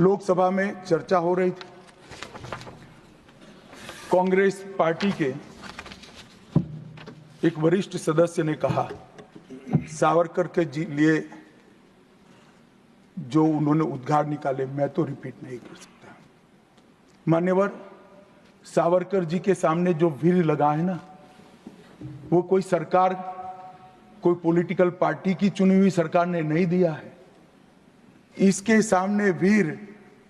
लोकसभा में चर्चा हो रही थी। कांग्रेस पार्टी के एक वरिष्ठ सदस्य ने कहा, सावरकर के लिए जो उन्होंने उद्गार निकाले मैं तो रिपीट नहीं कर सकता। मान्यवर, सावरकर जी के सामने जो वीर लगा है ना, वो कोई सरकार, कोई पॉलिटिकल पार्टी की चुनी हुई सरकार ने नहीं दिया है। इसके सामने वीर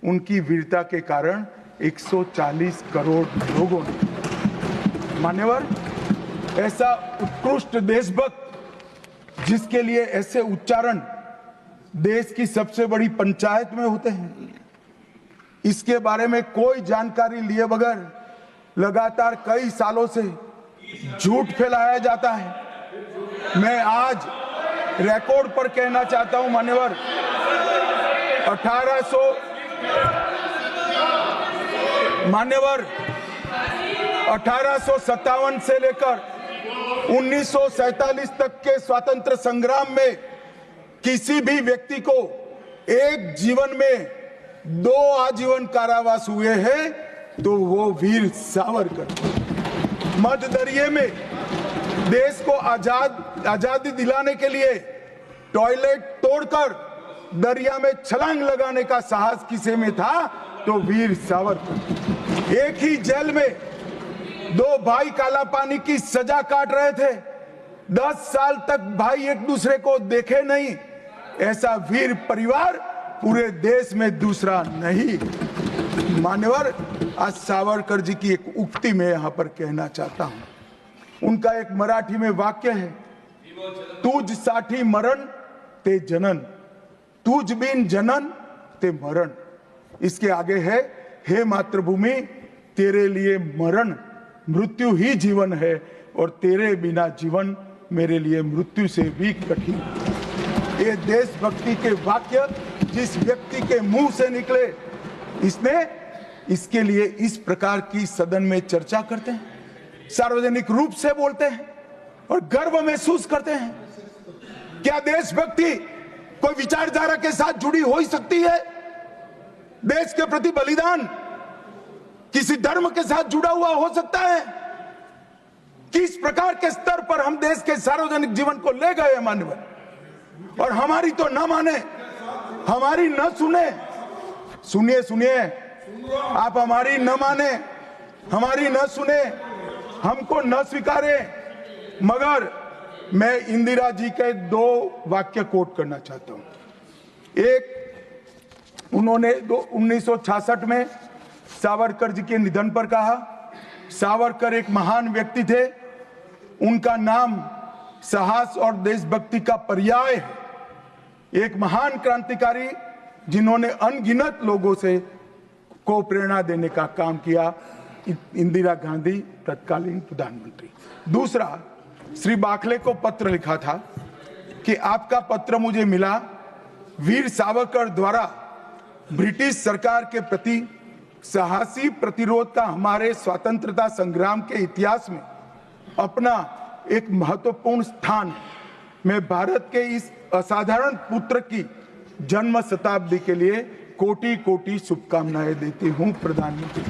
उनकी वीरता के कारण 140 करोड़ लोगों ने। मान्यवर, ऐसा उत्कृष्ट देशभक्त जिसके लिए ऐसे उच्चारण देश की सबसे बड़ी पंचायत में होते हैं, इसके बारे में कोई जानकारी लिए बगैर लगातार कई सालों से झूठ फैलाया जाता है। मैं आज रिकॉर्ड पर कहना चाहता हूं मान्यवर, 1857 से लेकर 1947 तक के स्वतंत्र संग्राम में किसी भी व्यक्ति को एक जीवन में 2 आजीवन कारावास हुए हैं तो वो वीर सावरकर। मध्य दरिये में देश को आजादी दिलाने के लिए टॉयलेट तोड़कर दरिया में छलांग लगाने का साहस किसी में था तो वीर सावरकर। एक ही जेल में 2 भाई काला पानी की सजा काट रहे थे, 10 साल तक भाई एक दूसरे को देखे नहीं। ऐसा वीर परिवार पूरे देश में दूसरा नहीं। मान्यवर, आज सावरकर जी की एक उक्ति में यहां पर कहना चाहता हूं। उनका एक मराठी में वाक्य है, तुझ साठी मरण ते जनन, तुझ बिन जनन ते मरण। इसके आगे है, हे मातृभूमि तेरे लिए मरण मृत्यु ही जीवन है और तेरे बिना जीवन मेरे लिए मृत्यु से भी कठिन। ये देशभक्ति के वाक्य जिस व्यक्ति के मुंह से निकले, इसके लिए इस प्रकार की सदन में चर्चा करते हैं, सार्वजनिक रूप से बोलते हैं और गर्व महसूस करते हैं। क्या देशभक्ति कोई विचारधारा के साथ जुड़ी हो ही सकती है? देश के प्रति बलिदान किसी धर्म के साथ जुड़ा हुआ हो सकता है? किस प्रकार के स्तर पर हम देश के सार्वजनिक जीवन को ले गए हैं मान्यवर, और हमारी तो न माने, हमारी न सुने। सुनिए, आप हमारी न माने, हमारी न सुने, हमको न स्वीकारे, मगर मैं इंदिरा जी के 2 वाक्य कोट करना चाहता हूं। एक, उन्होंने 1966 में सावरकर जी के निधन पर कहा, सावरकर एक महान व्यक्ति थे, उनका नाम साहस और देशभक्ति का पर्याय है। एक महान क्रांतिकारी जिन्होंने अनगिनत लोगों को प्रेरणा देने का काम किया, इंदिरा गांधी तत्कालीन प्रधानमंत्री। दूसरा, श्री बाखले को पत्र लिखा था कि आपका पत्र मुझे मिला, वीर सावरकर द्वारा ब्रिटिश सरकार के प्रति साहसी प्रतिरोध का हमारे स्वतंत्रता संग्राम के इतिहास में अपना एक महत्वपूर्ण स्थान। मैं भारत के इस असाधारण पुत्र की जन्म शताब्दी के लिए कोटि कोटि शुभकामनाएं देती हूं प्रधानमंत्री।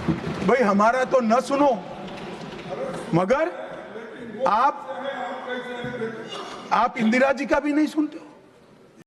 भाई, हमारा तो न सुनो, मगर आप इंदिरा जी का भी नहीं सुनते हो।